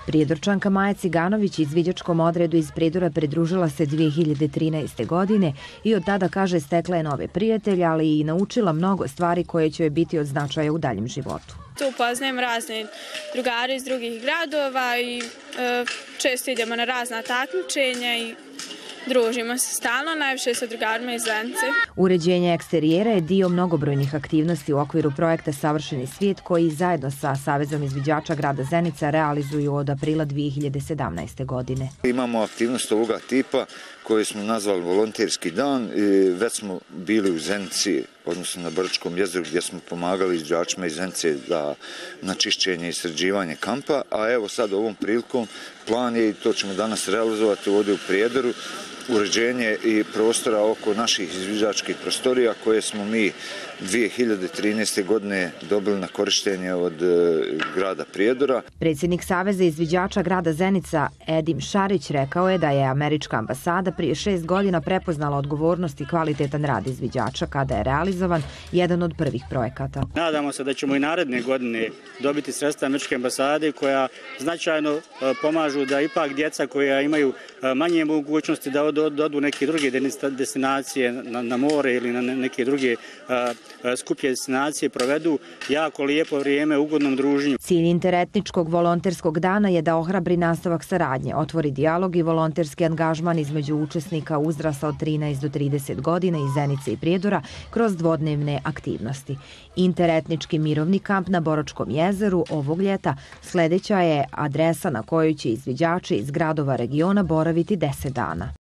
Prijedorčanka Maja Ciganović izviđačkom odredu iz Prijedora pridružila se 2013. godine i od tada, kaže, stekla je nove prijatelje, ali i naučila mnogo stvari koje će joj biti od značaja u daljem životu. Tu upoznajem razne drugare iz drugih gradova i često idemo na razna takmičenja i družimo se stalno, najviše sa drugarima iz Zenice. Uređenje eksterijera je dio mnogobrojnih aktivnosti u okviru projekta Savršeni svijet koji zajedno sa Savezom izviđača grada Zenica realizuju od aprila 2017. godine. Imamo aktivnost ovoga tipa koju smo nazvali volonterski dan i već smo bili u Zenici, odnosno na Brčkom jezeru gdje smo pomagali izviđačima iz Zenice na čišćenje i sređivanje kampa, a evo sad ovom prilikom plan je, i to ćemo danas realizovati ovdje u Prijedoru, uređenje i prostora oko naših izviđačkih prostorija koje smo mi 2013. godine dobili na korištenje od grada Prijedora. Predsjednik Saveza izviđača grada Zenica Edim Šarić rekao je da je američka ambasada prije 6 godina prepoznala odgovornost i kvalitetan rad izviđača kada je realizovan jedan od prvih projekata. Nadamo se da ćemo i naredne godine dobiti sredstva američke ambasade koja značajno pomažu da ipak djeca koja imaju manje mogućnosti da odu neke druge destinacije na more ili na neke druge skuplje destinacije provedu jako lijepo vrijeme u ugodnom druženju. Cilj interetničkog volonterskog dana je da ohrabri nastavak saradnje, otvori dijalog i volonterski angažman između učesnika uzrasta od 13 do 30 godina iz Zenice i Prijedora kroz dvodnevne aktivnosti. Interetnički mirovni kamp na Boročkom jezeru ovog ljeta sljedeća je adresa na kojoj će izviđači iz gradova regiona boraviti 10 dana.